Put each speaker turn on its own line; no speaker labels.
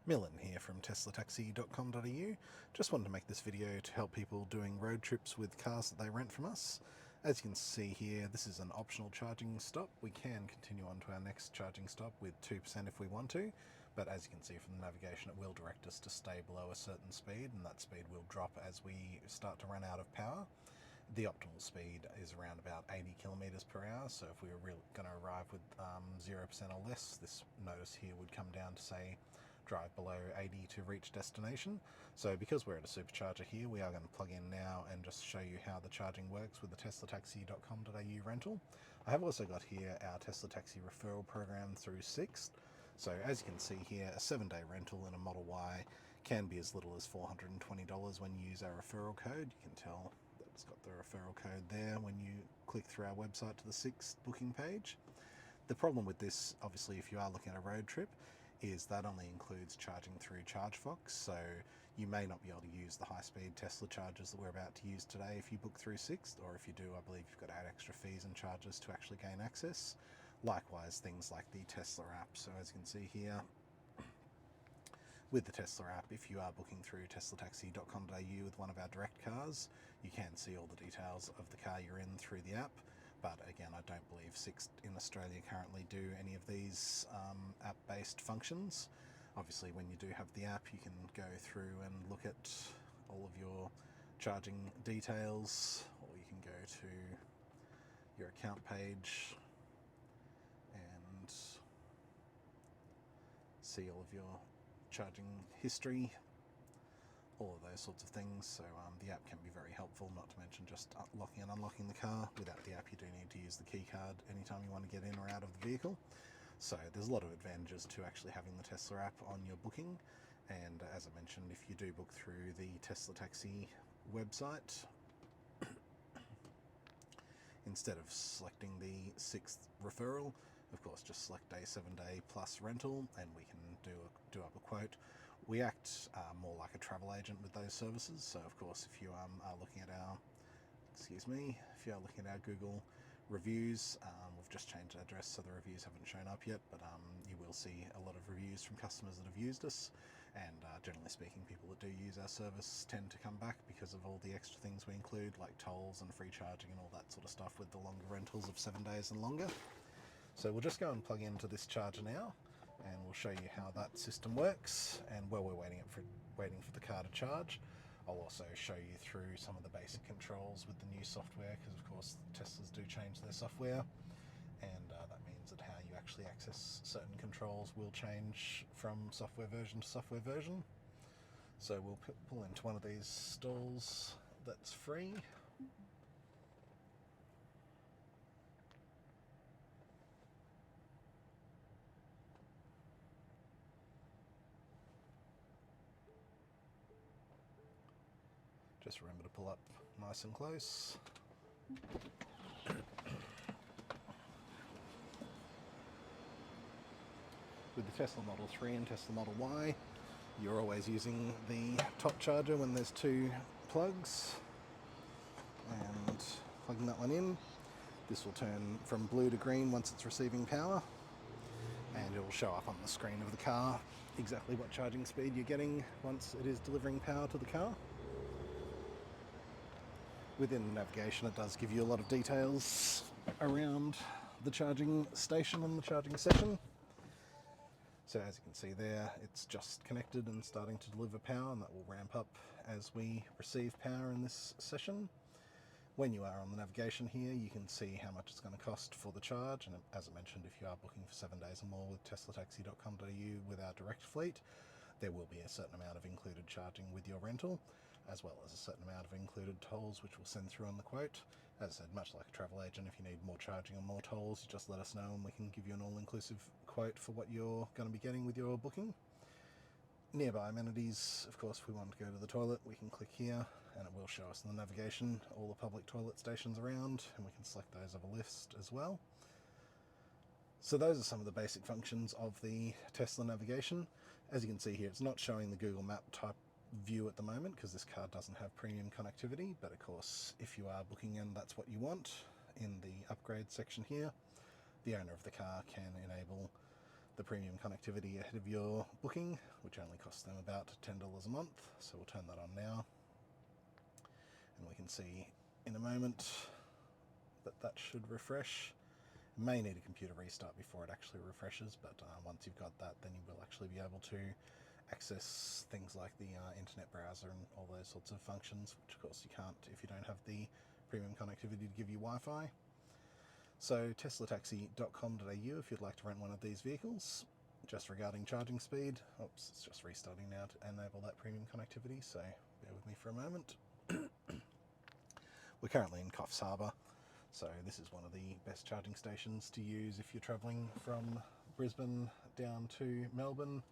Millin here from pt1of2.com.au. Just wanted to make this video to help people doing road trips with cars that they rent from us. As you can see here, this is an optional charging stop. We can continue on to our next charging stop with 2% if we want to, but as you can see from the navigation, it will direct us to stay below a certain speed, and that speed will drop as we start to run out of power. The optimal speed is around about 80 kilometers per hour, so if we were really going to arrive with 0% or less, this notice here would come down to say drive below 80 to reach destination. So because we're at a supercharger here, we are going to plug in now and just show you how the charging works with the pt1of2.com.au rental. I have also got here our Tesla Taxi referral program through Sixt. So as you can see here, a 7-day rental in a Model Y can be as little as $420 when you use our referral code. You can tell that it's got the referral code there when you click through our website to the Sixt booking page. The problem with this, obviously, if you are looking at a road trip, is that only includes charging through ChargeFox, so you may not be able to use the high-speed Tesla chargers that we're about to use today if you book through Sixt, or if you do, I believe you've got to add extra fees and charges to actually gain access. Likewise, things like the Tesla app. So as you can see here, with the Tesla app, if you are booking through pt1of2.com.au with one of our direct cars, you can see all the details of the car you're in through the app. But again, I don't believe Sixt in Australia currently do any of these app-based functions. Obviously, when you do have the app, you can go through and look at all of your charging details, or you can go to your account page and see all of your charging history, all of those sorts of things. So the app can be very helpful, not to mention just locking and unlocking the car. Without the app, you do need to use the key card anytime you want to get in or out of the vehicle. So there's a lot of advantages to actually having the Tesla app on your booking. And as I mentioned, if you do book through the Tesla Taxi website, instead of selecting the Sixt referral, of course, just select a 7-day plus rental and we can do up a quote. We act more like a travel agent with those services. So of course, if you are looking at our, if you are looking at our Google reviews, we've just changed our address so the reviews haven't shown up yet, but you will see a lot of reviews from customers that have used us, and generally speaking, people that do use our service tend to come back because of all the extra things we include, like tolls and free charging and all that sort of stuff with the longer rentals of 7 days and longer. So we'll just go and plug into this charger now, and we'll show you how that system works. And while we're waiting for the car to charge, I'll also show you through some of the basic controls with the new software, because of course Teslas do change their software, and that means that how you actually access certain controls will change from software version to software version. So we'll pull into one of these stalls that's free. Just remember to pull up nice and close. With the Tesla Model 3 and Tesla Model Y, you're always using the top charger when there's two plugs, and plugging that one in. This will turn from blue to green once it's receiving power, and it will show up on the screen of the car exactly what charging speed you're getting once it is delivering power to the car. Within the navigation, it does give you a lot of details around the charging station and the charging session. So as you can see there, it's just connected and starting to deliver power, and that will ramp up as we receive power in this session. When you are on the navigation here, you can see how much it's going to cost for the charge, and as I mentioned, if you are booking for 7 days or more with pt1of2.com.au with our direct fleet, there will be a certain amount of included charging with your rental, as well as a certain amount of included tolls, which we'll send through on the quote. As I said, much like a travel agent, if you need more charging or more tolls, you just let us know and we can give you an all-inclusive quote for what you're going to be getting with your booking. Nearby amenities, of course, if we want to go to the toilet, we can click here and it will show us in the navigation all the public toilet stations around, and we can select those of a list as well. So those are some of the basic functions of the Tesla navigation. As you can see here, it's not showing the Google Map type view at the moment because this car doesn't have premium connectivity, but of course, if you are booking in, that's what you want. In the upgrade section here, the owner of the car can enable the the premium connectivity ahead of your booking, which only costs them about $10 a month. So we'll turn that on now, and we can see in a moment that should refresh. You may need a computer restart before it actually refreshes, but once you've got that, then you will actually be able to access things like the internet browser and all those sorts of functions, which of course you can't if you don't have the premium connectivity to give you Wi-Fi. So teslataxi.com.au if you'd like to rent one of these vehicles. Just regarding charging speed, oops, it's just restarting now to enable that premium connectivity, so bear with me for a moment. We're currently in Coffs Harbour, so this is one of the best charging stations to use if you're travelling from Brisbane down to Melbourne.